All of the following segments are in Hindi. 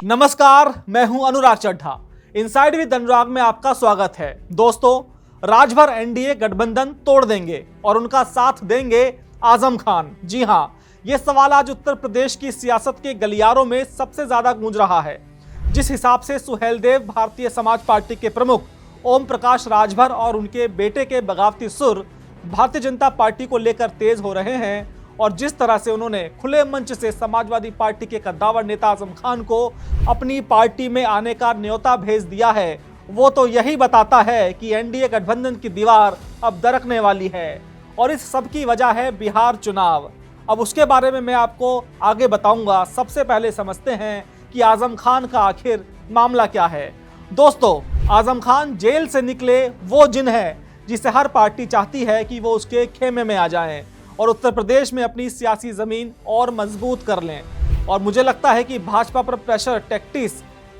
नमस्कार, मैं हूं अनुराग चड्ढा। इनसाइड विद अनुराग में आपका स्वागत है। दोस्तों, राजभर एनडीए गठबंधन तोड़ देंगे और उनका साथ देंगे आजम खान। जी हां, यह सवाल आज उत्तर प्रदेश की सियासत के गलियारों में सबसे ज्यादा गूंज रहा है। जिस हिसाब से सुहेलदेव भारतीय समाज पार्टी के प्रमुख ओम प्रकाश राजभर और उनके बेटे के बगावती सुर भारतीय जनता पार्टी को लेकर तेज हो रहे हैं और जिस तरह से उन्होंने खुले मंच से समाजवादी पार्टी के कद्दावर नेता आजम खान को अपनी पार्टी में आने का न्योता भेज दिया है, वो तो यही बताता है कि एनडीए गठबंधन की दीवार अब दरकने वाली है। और इस सब की वजह है बिहार चुनाव। अब उसके बारे में मैं आपको आगे बताऊंगा। सबसे पहले समझते हैं कि आजम खान का आखिर मामला क्या है। दोस्तों, आजम खान जेल से निकले वो जिन है जिसे हर पार्टी चाहती है कि वो उसके खेमे में आ जाएं और उत्तर प्रदेश में अपनी सियासी जमीन और मजबूत कर लें। और मुझे लगता है कि भाजपा पर प्रेशर टैक्टिस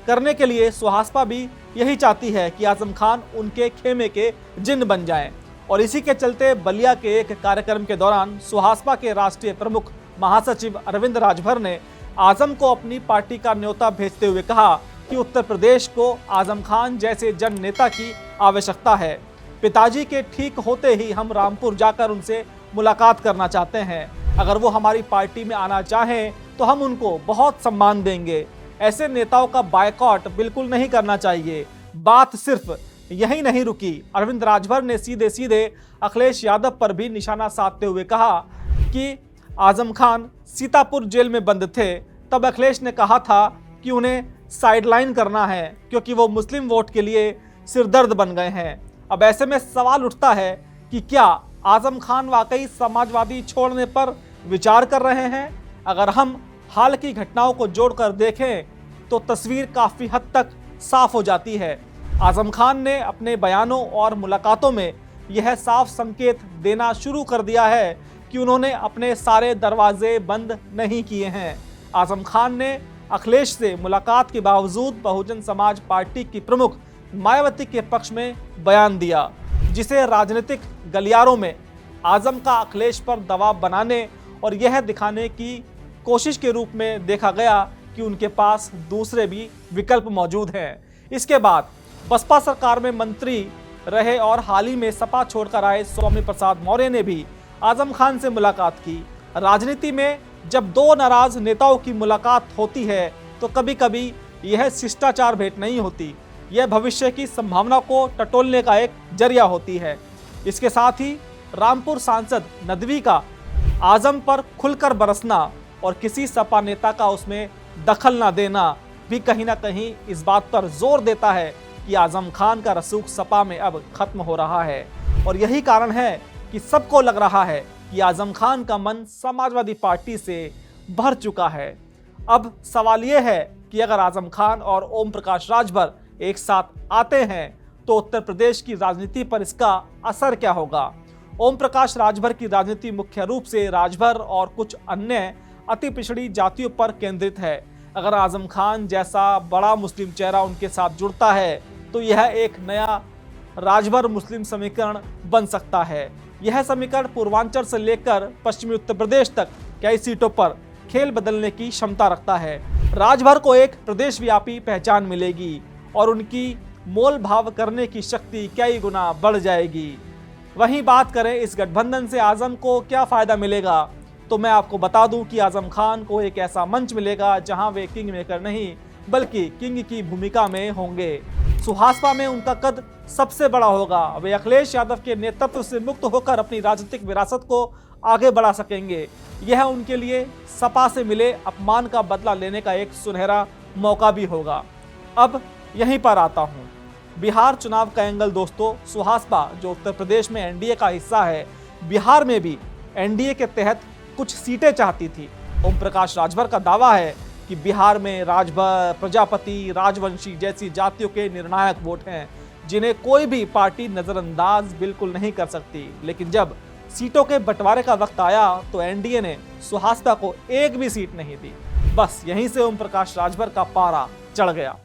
करने के लिए सुहासपा भी यही चाहती है कि आजम खान उनके खेमे के जिन बन जाएं। और इसी के चलते बलिया के एक कार्यक्रम के दौरान सुहासपा के राष्ट्रीय प्रमुख महासचिव अरविंद राजभर ने आजम को अपनी पार्टी का न्योता भेजते हुए कहा कि उत्तर प्रदेश को आजम खान जैसे जन नेता की आवश्यकता है। पिताजी के ठीक होते ही हम रामपुर जाकर उनसे मुलाकात करना चाहते हैं। अगर वो हमारी पार्टी में आना चाहें तो हम उनको बहुत सम्मान देंगे। ऐसे नेताओं का बायकॉट बिल्कुल नहीं करना चाहिए। बात सिर्फ यही नहीं रुकी। अरविंद राजभर ने सीधे सीधे अखिलेश यादव पर भी निशाना साधते हुए कहा कि आजम खान सीतापुर जेल में बंद थे, तब अखिलेश ने कहा था कि उन्हें साइडलाइन करना है क्योंकि वो मुस्लिम वोट के लिए सिरदर्द बन गए हैं। अब ऐसे में सवाल उठता है कि क्या आजम खान वाकई समाजवादी छोड़ने पर विचार कर रहे हैं? अगर हम हाल की घटनाओं को जोड़कर देखें तो तस्वीर काफ़ी हद तक साफ हो जाती है। आजम खान ने अपने बयानों और मुलाकातों में यह साफ संकेत देना शुरू कर दिया है कि उन्होंने अपने सारे दरवाजे बंद नहीं किए हैं। आजम खान ने अखिलेश से मुलाकात के बावजूद बहुजन समाज पार्टी की प्रमुख मायावती के पक्ष में बयान दिया, जिसे राजनीतिक गलियारों में आजम का अखिलेश पर दबाव बनाने और यह दिखाने की कोशिश के रूप में देखा गया कि उनके पास दूसरे भी विकल्प मौजूद हैं। इसके बाद बसपा सरकार में मंत्री रहे और हाल ही में सपा छोड़कर आए स्वामी प्रसाद मौर्य ने भी आजम खान से मुलाकात की। राजनीति में जब दो नाराज नेताओं की मुलाकात होती है तो कभी कभी यह शिष्टाचार भेंट नहीं होती, यह भविष्य की संभावना को टटोलने का एक जरिया होती है। इसके साथ ही रामपुर सांसद नदवी का आजम पर खुलकर बरसना और किसी सपा नेता का उसमें दखल न देना भी कहीं ना कहीं इस बात पर जोर देता है कि आजम खान का रसूख सपा में अब खत्म हो रहा है। और यही कारण है कि सबको लग रहा है कि आजम खान का मन समाजवादी पार्टी से भर चुका है। अब सवाल यह है कि अगर आजम खान और ओम प्रकाश राजभर एक साथ आते हैं तो उत्तर प्रदेश की राजनीति पर इसका असर क्या होगा। ओम प्रकाश राजभर की राजनीति मुख्य रूप से राजभर और कुछ अन्य अति पिछड़ी जातियों पर केंद्रित है। अगर आजम खान जैसा बड़ा मुस्लिम चेहरा उनके साथ जुड़ता है तो यह एक नया राजभर मुस्लिम समीकरण बन सकता है। यह समीकरण पूर्वांचल से लेकर पश्चिमी उत्तर प्रदेश तक कई सीटों पर खेल बदलने की क्षमता रखता है। राजभर को एक प्रदेश व्यापी पहचान मिलेगी और उनकी मोल भाव करने की शक्ति कई गुना बढ़ जाएगी। वहीं बात करें इस गठबंधन से आजम को क्या फायदा मिलेगा, तो मैं आपको बता दूं कि आजम खान को एक ऐसा मंच मिलेगा जहां वे किंग मेकर नहीं बल्कि किंग की भूमिका में होंगे। सुहासपा में उनका कद सबसे बड़ा होगा। वे अखिलेश यादव के नेतृत्व से मुक्त होकर अपनी राजनीतिक विरासत को आगे बढ़ा सकेंगे। यह उनके लिए सपा से मिले अपमान का बदला लेने का एक सुनहरा मौका भी होगा। अब यहीं पर आता हूँ बिहार चुनाव का एंगल। दोस्तों, सुहासपा जो उत्तर प्रदेश में एनडीए का हिस्सा है, बिहार में भी एनडीए के तहत कुछ सीटें चाहती थी। ओम प्रकाश राजभर का दावा है कि बिहार में राजभर, प्रजापति, राजवंशी जैसी जातियों के निर्णायक वोट हैं जिन्हें कोई भी पार्टी नजरअंदाज बिल्कुल नहीं कर सकती। लेकिन जब सीटों के बंटवारे का वक्त आया तो एनडीए ने सुहासपा को एक भी सीट नहीं दी। बस यहीं से ओम प्रकाश राजभर का पारा चढ़ गया।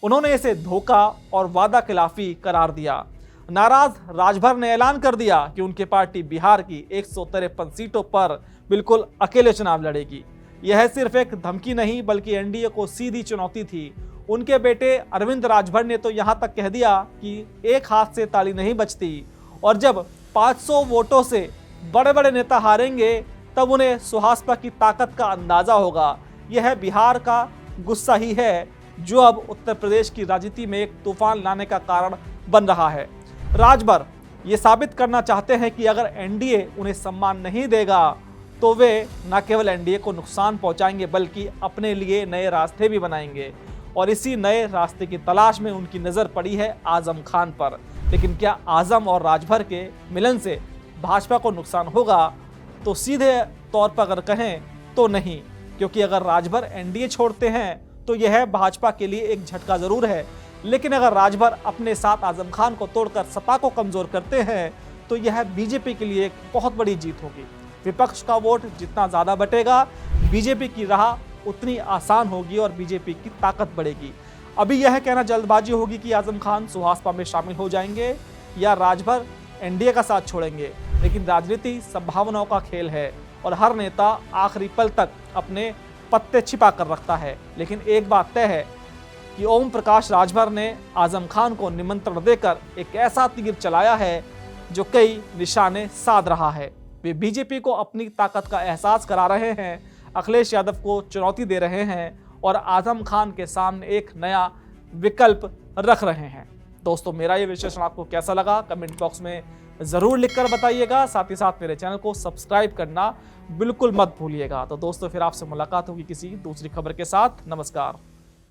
उन्होंने इसे धोखा और वादा खिलाफी करार दिया। नाराज राजभर ने ऐलान कर दिया कि उनकी पार्टी बिहार की 153 सीटों पर बिल्कुल अकेले चुनाव लड़ेगी। यह सिर्फ एक धमकी नहीं बल्कि एनडीए को सीधी चुनौती थी। उनके बेटे अरविंद राजभर ने तो यहां तक कह दिया कि एक हाथ से ताली नहीं बजती और जब 500 वोटों से बड़े बड़े नेता हारेंगे तब उन्हें सुहासपा की ताकत का अंदाजा होगा। यह बिहार का गुस्सा ही है जो अब उत्तर प्रदेश की राजनीति में एक तूफान लाने का कारण बन रहा है। राजभर ये साबित करना चाहते हैं कि अगर एनडीए उन्हें सम्मान नहीं देगा तो वे न केवल एनडीए को नुकसान पहुंचाएंगे बल्कि अपने लिए नए रास्ते भी बनाएंगे और इसी नए रास्ते की तलाश में उनकी नज़र पड़ी है आजम खान पर। लेकिन क्या आजम और राजभर के मिलन से भाजपा को नुकसान होगा? तो सीधे तौर पर अगर कहें तो नहीं, क्योंकि अगर राजभर एनडीए छोड़ते हैं तो यह भाजपा के लिए एक झटका जरूर है, लेकिन अगर राजभर अपने साथ आजम खान को तोड़कर सपा को कमजोर करते हैं तो यह बीजेपी के लिए एक बहुत बड़ी जीत होगी। विपक्ष का वोट जितना ज्यादा बटेगा बीजेपी की राह उतनी आसान होगी और बीजेपी की ताकत बढ़ेगी। अभी यह कहना जल्दबाजी होगी कि आजम खान सुहासपा में शामिल हो जाएंगे या राजभर एनडीए का साथ छोड़ेंगे, लेकिन राजनीति संभावनाओं का खेल है और हर नेता आखिरी पल तक अपने पत्ते छिपा कर रखता है। लेकिन एक बात तय है कि ओम प्रकाश राजभर ने आजम खान को निमंत्रण देकर एक ऐसा तीर चलाया है जो कई निशाने साध रहा है। वे बीजेपी को अपनी ताकत का एहसास करा रहे हैं, अखिलेश यादव को चुनौती दे रहे हैं और आजम खान के सामने एक नया विकल्प रख रहे हैं। दोस्तों, मेरा ये विश्लेषण आपको कैसा लगा कमेंट बॉक्स में ज़रूर लिखकर बताइएगा। साथ ही साथ मेरे चैनल को सब्सक्राइब करना बिल्कुल मत भूलिएगा। तो दोस्तों, फिर आपसे मुलाकात होगी किसी दूसरी खबर के साथ। नमस्कार।